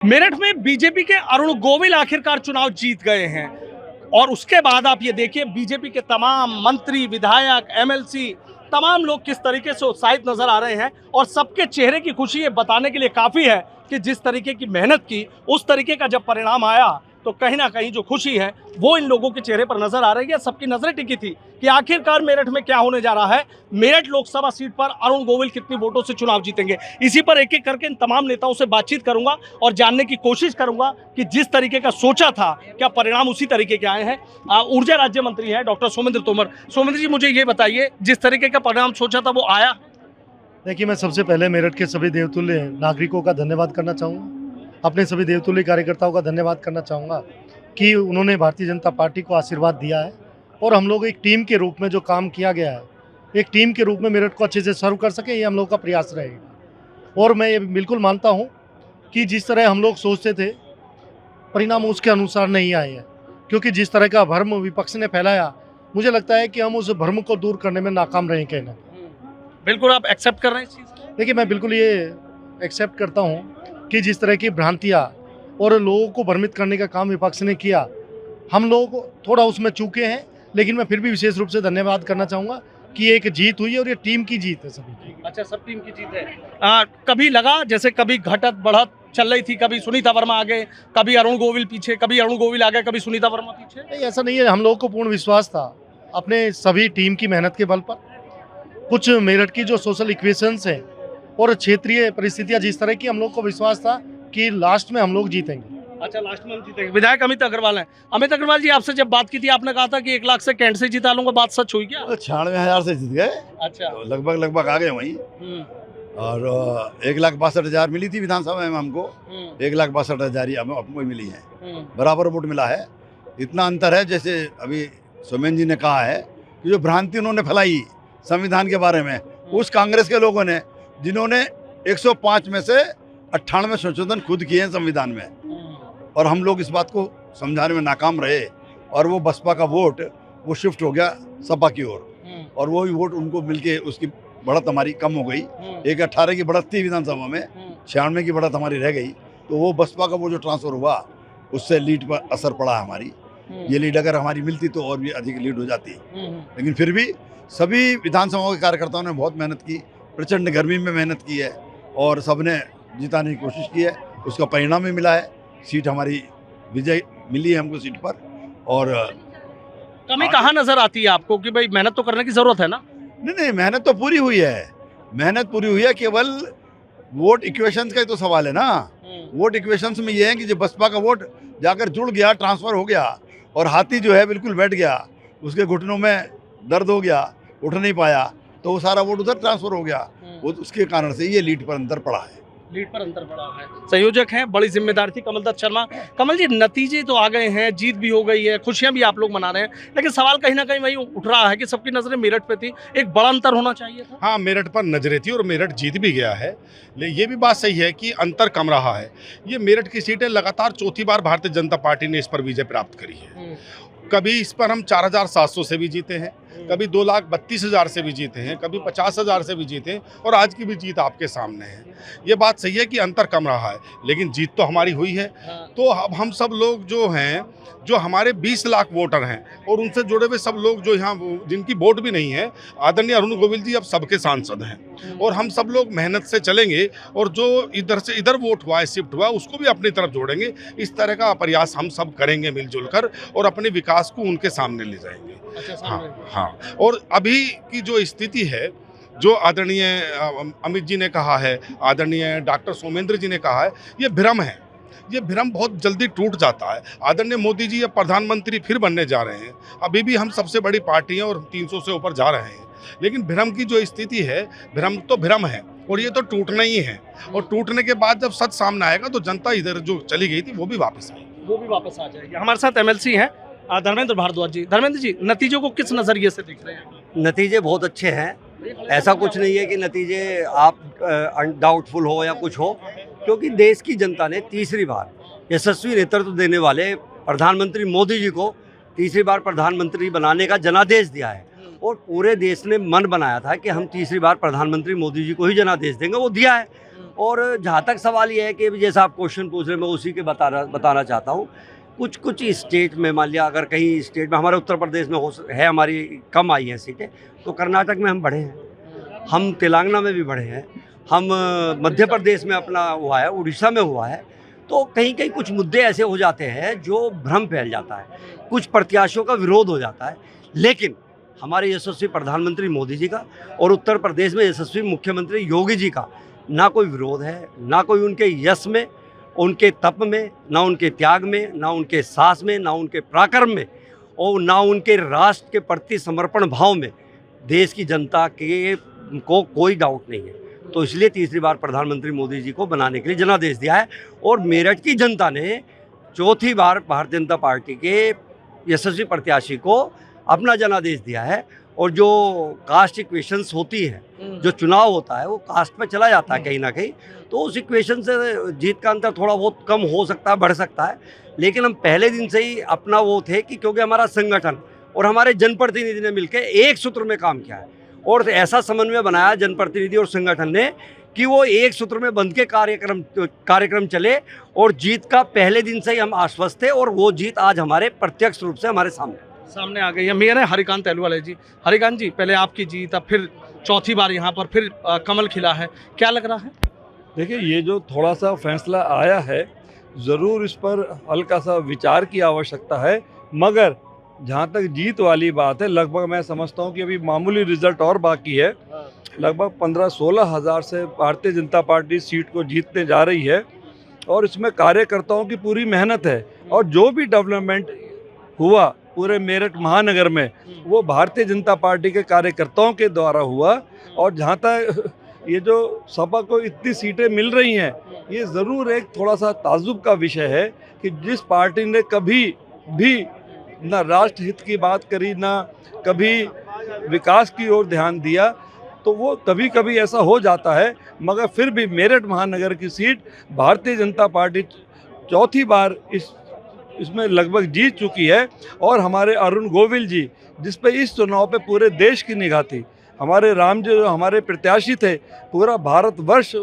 मेरठ में बीजेपी के अरुण गोविल आखिरकार चुनाव जीत गए हैं और उसके बाद आप ये देखिए बीजेपी के तमाम मंत्री, विधायक, एमएलसी, तमाम लोग किस तरीके से उत्साहित नजर आ रहे हैं और सबके चेहरे की खुशी ये बताने के लिए काफी है कि जिस तरीके की मेहनत की उस तरीके का जब परिणाम आया तो कहीं ना कहीं जो खुशी है वो इन लोगों के चेहरे पर नजर आ रही है। सबकी नजरें टिकी थी कि आखिरकार मेरठ में क्या होने जा रहा है, मेरठ लोकसभा सीट पर अरुण गोविल कितनी वोटों से चुनाव जीतेंगे। इसी पर एक एक करके इन तमाम नेताओं से बातचीत करूंगा और जानने की कोशिश करूंगा कि जिस तरीके का सोचा था क्या परिणाम उसी तरीके के आए हैं। ऊर्जा राज्य मंत्री हैं डॉक्टर सोमेंद्र तोमर। सोमेंद्र जी, मुझे ये बताइए, जिस तरीके का परिणाम सोचा था वो आया? देखिए, मैं सबसे पहले मेरठ के सभी देवतुल्य नागरिकों का धन्यवाद करना चाहूँगा, अपने सभी देवतुल्य कार्यकर्ताओं का धन्यवाद करना चाहूँगा कि उन्होंने भारतीय जनता पार्टी को आशीर्वाद दिया है और हम लोग एक टीम के रूप में जो काम किया गया है, एक टीम के रूप में मेरठ को अच्छे से सर्व कर सकें, ये हम लोग का प्रयास रहेगा। और मैं ये बिल्कुल मानता हूँ कि जिस तरह हम लोग सोचते थे परिणाम उसके अनुसार नहीं आए हैं, क्योंकि जिस तरह का भ्रम विपक्ष ने फैलाया, मुझे लगता है कि हम उस भ्रम को दूर करने में नाकाम रहे कहना। बिल्कुल, आप एक्सेप्ट कर रहे हैं इस चीज़ को? देखिए, मैं बिल्कुल ये एक्सेप्ट करता हूँ कि जिस तरह की भ्रांतियाँ और लोगों को भ्रमित करने का काम विपक्ष ने किया, हम लोग थोड़ा उसमें चूके हैं, लेकिन मैं फिर भी विशेष रूप से धन्यवाद करना चाहूँगा कि एक जीत हुई है और ये टीम की जीत है सभी की। अच्छा, सब टीम की जीत है। कभी लगा जैसे कभी घटत बढ़त चल रही थी, कभी सुनीता वर्मा आगे, कभी अरुण गोविल पीछे, कभी अरुण गोविल आगे, कभी सुनीता वर्मा पीछे? नहीं, ऐसा नहीं है। हम लोगों को पूर्ण विश्वास था अपने सभी टीम की मेहनत के बल पर। कुछ मेरठ की जो सोशल इक्वेशंस हैं और क्षेत्रीय परिस्थितियाँ जिस तरह की, हम लोग को विश्वास था कि लास्ट में हम लोग जीतेंगे। अच्छा, लास्ट में हम जीतेंगे। विधायक अमित अग्रवाल हैं। अमित अग्रवाल जी, आपसे जब बात की थी आपने कहा था कि 1 लाख से कैंट से जिता लूंगा, बात सच हुई क्या? 96,000 से जीत गए। अच्छा। तो लगभग आ गए वहीं। और 1,62,000 मिली थी विधानसभा में हमको। 1,62,000 ही हमको मिली है। बराबर वोट मिला है। इतना अंतर है, जैसे अभी सोमेन जी ने कहा है कि जो भ्रांति उन्होंने फैलाई संविधान के बारे में, उस कांग्रेस के लोगों ने, जिन्होंने 105 में से 98 संशोधन खुद किए हैं संविधान में, और हम लोग इस बात को समझाने में नाकाम रहे और वो बसपा का वोट वो शिफ्ट हो गया सपा की ओर, और वो भी वोट उनको मिलके उसकी बढ़त हमारी कम हो गई। एक 18 की बढ़त थी विधानसभा में, 96 की बढ़त हमारी रह गई। तो वो बसपा का वो जो ट्रांसफर हुआ उससे लीड पर असर पड़ा हमारी। ये लीड अगर हमारी मिलती तो और भी अधिक लीड हो जाती, लेकिन फिर भी सभी विधानसभाओं के कार्यकर्ताओं ने बहुत मेहनत की, प्रचंड गर्मी में मेहनत की है और सबने जिताने की कोशिश की है। उसका परिणाम भी मिला है, सीट हमारी विजय मिली है हमको सीट पर। और कमी कहाँ नजर आती है आपको कि भाई मेहनत तो करने की जरूरत है ना? नहीं, मेहनत तो पूरी हुई है, मेहनत पूरी हुई है। केवल वोट इक्वेशंस का ही तो सवाल है ना। वोट इक्वेशंस में ये है कि जो बसपा का वोट जाकर जुड़ गया, ट्रांसफर हो गया, और हाथी जो है बिल्कुल बैठ गया, उसके घुटनों में दर्द हो गया, उठ नहीं पाया, तो वो सारा वोट उधर ट्रांसफर हो गया। वो उसके कारण से ये लीड पर अंतर पड़ा है। लीड पर अंतर पड़ा है। संयोजक हैं, बड़ी जिम्मेदारी थी कमल दत्त शर्मा। कमल जी, नतीजे तो आ गए हैं, जीत भी हो गई है, खुशियां भी आप लोग मना रहे हैं, लेकिन सवाल कहीं ना कहीं वही उठ रहा है कि सबकी नजरें मेरठ पे थी, एक बड़ा अंतर होना चाहिए था। हाँ, मेरठ पर नजरें थी और मेरठ जीत भी गया है। ये भी बात सही है कि अंतर कम रहा है। ये मेरठ की सीटें लगातार चौथी बार भारतीय जनता पार्टी ने इस पर विजय प्राप्त करी है। कभी इस पर हम 4,700 से भी जीते हैं, कभी 2,32,000 से भी जीते हैं, कभी 50,000 से भी जीते हैं, और आज की भी जीत आपके सामने है। ये बात सही है कि अंतर कम रहा है, लेकिन जीत तो हमारी हुई है। तो अब हम सब लोग जो हैं, जो हमारे 20 लाख वोटर हैं और उनसे जुड़े हुए सब लोग जो यहाँ जिनकी वोट भी नहीं है, आदरणीय अरुण गोविल जी अब सबके सांसद हैं और हम सब लोग मेहनत से चलेंगे और जो इधर से इधर वोट हुआ है, शिफ्ट हुआ, उसको भी अपनी तरफ जोड़ेंगे। इस तरह का प्रयास हम सब करेंगे मिलजुल कर और अपने विकास को उनके सामने ले जाएंगे। हाँ। और अभी की जो स्थिति है, जो आदरणीय अमित जी ने कहा है, आदरणीय डॉक्टर सोमेंद्र जी ने कहा है, ये भ्रम है। ये भ्रम बहुत जल्दी टूट जाता है। आदरणीय मोदी जी अब प्रधानमंत्री फिर बनने जा रहे हैं। अभी भी हम सबसे बड़ी पार्टी हैं और 300 से ऊपर जा रहे हैं, लेकिन भ्रम की जो स्थिति है, भ्रम तो भ्रम है और ये तो टूटना ही है। और टूटने के बाद जब सच सामने आएगा तो जनता इधर जो चली गई थी वो भी वापस आएगी, वो भी वापस आ जाएगी। हमारे साथ एमएलसी हैं धर्मेंद्र भारद्वाज जी। धर्मेंद्र जी, नतीजों को किस नजरिए से देख रहे हैं? नतीजे बहुत अच्छे हैं। ऐसा कुछ नहीं है कि नतीजे आप डाउटफुल हो या कुछ हो, क्योंकि देश की जनता ने तीसरी बार यशस्वी नेतृत्व देने वाले प्रधानमंत्री मोदी जी को तीसरी बार प्रधानमंत्री बनाने का जनादेश दिया है और पूरे देश ने मन बनाया था कि हम तीसरी बार प्रधानमंत्री मोदी जी को ही जनादेश देंगे, वो दिया है। और जहाँ तक सवाल ये है कि जैसा आप क्वेश्चन पूछ रहे हैं, मैं उसी के बताना चाहता हूँ। कुछ स्टेट में मान लिया, अगर कहीं स्टेट में, हमारे उत्तर प्रदेश में है हमारी कम आई हैं सीटें, तो कर्नाटक में हम बढ़े हैं, हम तेलंगाना में भी बढ़े हैं, हम मध्य प्रदेश में अपना हुआ है, उड़ीसा में हुआ है। तो कहीं कहीं कुछ मुद्दे ऐसे हो जाते हैं जो भ्रम फैल जाता है, कुछ प्रत्याशियों का विरोध हो जाता है। लेकिन हमारे यशस्वी प्रधानमंत्री मोदी जी का और उत्तर प्रदेश में यशस्वी मुख्यमंत्री योगी जी का ना कोई विरोध है, ना कोई उनके यश में, उनके तप में, ना उनके त्याग में, ना उनके साहस में, ना उनके पराक्रम में, और ना उनके राष्ट्र के प्रति समर्पण भाव में देश की जनता के को कोई डाउट नहीं है। तो इसलिए तीसरी बार प्रधानमंत्री मोदी जी को बनाने के लिए जनादेश दिया है। और मेरठ की जनता ने चौथी बार भारतीय जनता पार्टी के यशस्वी प्रत्याशी को अपना जनादेश दिया है। और जो कास्ट इक्वेशंस होती है, जो चुनाव होता है, वो कास्ट पे चला जाता है कहीं ना कहीं, तो उस इक्वेशन से जीत का अंतर थोड़ा बहुत कम हो सकता है, बढ़ सकता है। लेकिन हम पहले दिन से ही अपना वो थे कि क्योंकि हमारा संगठन और हमारे जनप्रतिनिधि ने मिलकर एक सूत्र में काम किया है और ऐसा समन्वय बनाया जनप्रतिनिधि और संगठन ने कि वो एक सूत्र में बंध के कार्यक्रम चले, और जीत का पहले दिन से ही हम आश्वस्त थे। और वो जीत आज हमारे प्रत्यक्ष रूप से हमारे सामने आ गई है। मेयर है हरिकांत अहलूवालिया जी। हरिकांत जी, पहले आपकी जीत, अब फिर चौथी बार यहाँ पर फिर कमल खिला है, क्या लग रहा है? देखिए, ये जो थोड़ा सा फैसला आया है, ज़रूर इस पर हल्का सा विचार की आवश्यकता है, मगर जहाँ तक जीत वाली बात है, लगभग मैं समझता हूँ कि अभी मामूली रिजल्ट और बाकी है। लगभग 15-16 हज़ार से भारतीय जनता पार्टी सीट को जीतने जा रही है, और इसमें कार्यकर्ताओं की पूरी मेहनत है। और जो भी डेवलपमेंट हुआ पूरे मेरठ महानगर में, वो भारतीय जनता पार्टी के कार्यकर्ताओं के द्वारा हुआ। और जहाँ तक ये जो सपा को इतनी सीटें मिल रही हैं, ये ज़रूर एक थोड़ा सा ताज्जुब का विषय है कि जिस पार्टी ने कभी भी ना राष्ट्र हित की बात करी, ना कभी विकास की ओर ध्यान दिया, तो वो कभी कभी ऐसा हो जाता है। मगर फिर भी मेरठ महानगर की सीट भारतीय जनता पार्टी चौथी बार इसमें लगभग जीत चुकी है। और हमारे अरुण गोविल जी, जिस पे इस चुनाव पे पूरे देश की निगाह थी, हमारे राम जी जो हमारे प्रत्याशी थे, पूरा भारतवर्ष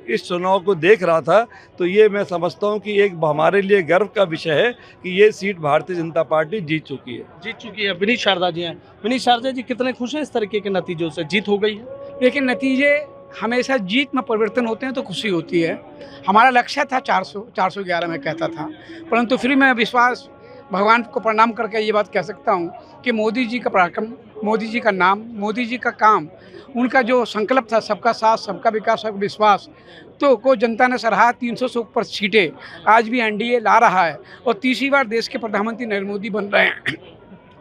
इस चुनाव को देख रहा था। तो ये मैं समझता हूँ कि एक हमारे लिए गर्व का विषय है कि ये सीट भारतीय जनता पार्टी जीत चुकी है। विनीत शारदा जी हैं। विनीत शारदा जी, कितने खुश हैं इस तरीके के नतीजों से? जीत हो गई है। लेकिन नतीजे हमेशा जीत में परिवर्तन होते हैं तो खुशी होती है। हमारा लक्ष्य था 411 में कहता था, परंतु फिर मैं विश्वास भगवान को प्रणाम करके ये बात कह सकता हूँ कि मोदी जी का पराक्रम, मोदी जी का नाम, मोदी जी का काम, उनका जो संकल्प था सबका साथ, सबका विकास, सबका विश्वास, तो को जनता ने सराहा। 300 से ऊपर सीटें आज भी एनडीए ला रहा है और तीसरी बार देश के प्रधानमंत्री नरेंद्र मोदी बन रहे हैं।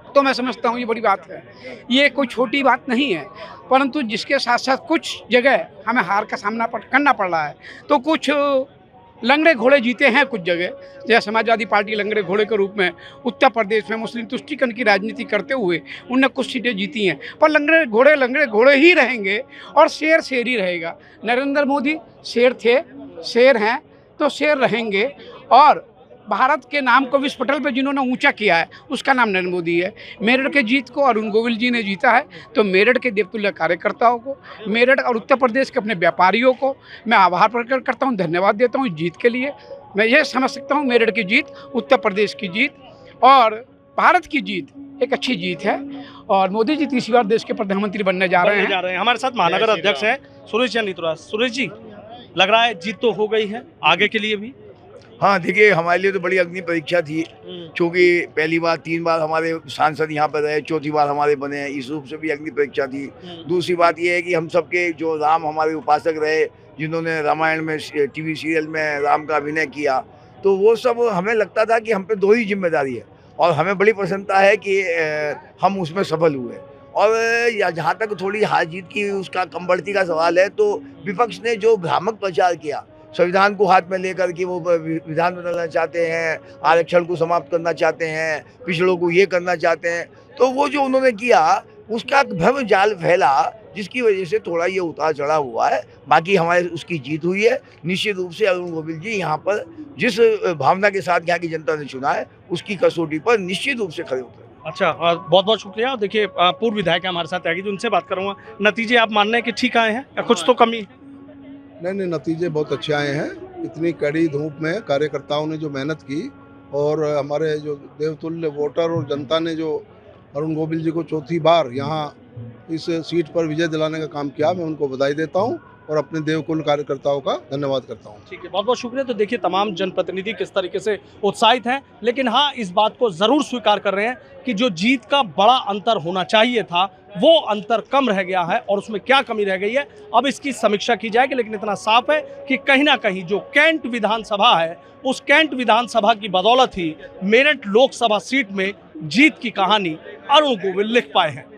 तो मैं समझता हूँ ये बड़ी बात है, ये कोई छोटी बात नहीं है। परंतु जिसके साथ साथ कुछ जगह हमें हार का सामना करना पड़ रहा है। तो कुछ लंगड़े घोड़े जीते हैं कुछ जगह, जैसे समाजवादी पार्टी लंगड़े घोड़े के रूप में उत्तर प्रदेश में मुस्लिम तुष्टीकरण की राजनीति करते हुए उनने कुछ सीटें जीती हैं। पर लंगड़े घोड़े ही रहेंगे और शेर शेर ही रहेगा। नरेंद्र मोदी शेर थे, शेर हैं, तो शेर रहेंगे। और भारत के नाम को विश्व पटल पर जिन्होंने ऊंचा किया है, उसका नाम नरेंद्र मोदी है। मेरठ के जीत को अरुण गोविल जी ने जीता है, तो मेरठ के देवतुल्य कार्यकर्ताओं को, मेरठ और उत्तर प्रदेश के अपने व्यापारियों को मैं आभार प्रकट करता हूं, धन्यवाद देता हूं जीत के लिए। मैं ये समझ सकता हूं मेरठ की जीत, उत्तर प्रदेश की जीत और भारत की जीत एक अच्छी जीत है। और मोदी जी तीसरी बार देश के प्रधानमंत्री बनने जा रहे हैं। हमारे साथ महानगर अध्यक्ष हैं सुरेश चंद्र नितुरा। सुरेश जी, लग रहा है जीत तो हो गई है, आगे के लिए भी? हाँ, देखिए, हमारे लिए तो बड़ी अग्नि परीक्षा थी, क्योंकि पहली बार 3 बार हमारे सांसद यहाँ पर रहे, चौथी बार हमारे बने हैं, इस रूप से भी अग्नि परीक्षा थी। दूसरी बात ये है कि हम सबके जो राम हमारे उपासक रहे, जिन्होंने रामायण में टीवी सीरियल में राम का अभिनय किया, तो वो सब हमें लगता था कि हम पे 2 ही जिम्मेदारी है, और हमें बड़ी प्रसन्नता है कि हम उसमें सफल हुए। और जहाँ तक थोड़ी हार जीत की उसका कम बढ़ती का सवाल है, तो विपक्ष ने जो भ्रामक प्रचार किया, संविधान को हाथ में लेकर के वो विधान बदलना चाहते हैं, आरक्षण को समाप्त करना चाहते हैं, पिछड़ों को ये करना चाहते हैं, तो वो जो उन्होंने किया उसका भ्रम जाल फैला, जिसकी वजह से थोड़ा ये उतार चढ़ाव हुआ है। बाकी हमारे उसकी जीत हुई है। निश्चित रूप से अरुण गोविल जी यहाँ पर जिस भावना के साथ यहाँ की जनता ने चुना है, उसकी कसौटी पर निश्चित रूप से खड़े उतरे। अच्छा, बहुत बहुत शुक्रिया। देखिए पूर्व विधायक हैं हमारे साथ आगे, जो उनसे बात करूंगा। नतीजे आप मान रहे हैं कि ठीक आए हैं या कुछ तो कमी? नहीं, नतीजे बहुत अच्छे आए हैं। इतनी कड़ी धूप में कार्यकर्ताओं ने जो मेहनत की और हमारे जो देवतुल्य वोटर और जनता ने जो अरुण गोविल जी को चौथी बार यहाँ इस सीट पर विजय दिलाने का काम किया, मैं उनको बधाई देता हूँ और अपने देवकुल कार्यकर्ताओं का धन्यवाद करता हूँ। ठीक है, बहुत बहुत शुक्रिया। तो देखिए तमाम जनप्रतिनिधि किस तरीके से उत्साहित हैं, लेकिन हाँ इस बात को ज़रूर स्वीकार कर रहे हैं कि जो जीत का बड़ा अंतर होना चाहिए था वो अंतर कम रह गया है, और उसमें क्या कमी रह गई है अब इसकी समीक्षा की जाएगी। लेकिन इतना साफ है कि कहीं ना कहीं जो कैंट विधानसभा है, उस कैंट विधानसभा की बदौलत ही मेरठ लोकसभा सीट में जीत की कहानी अरुण गोविल लिख पाए हैं।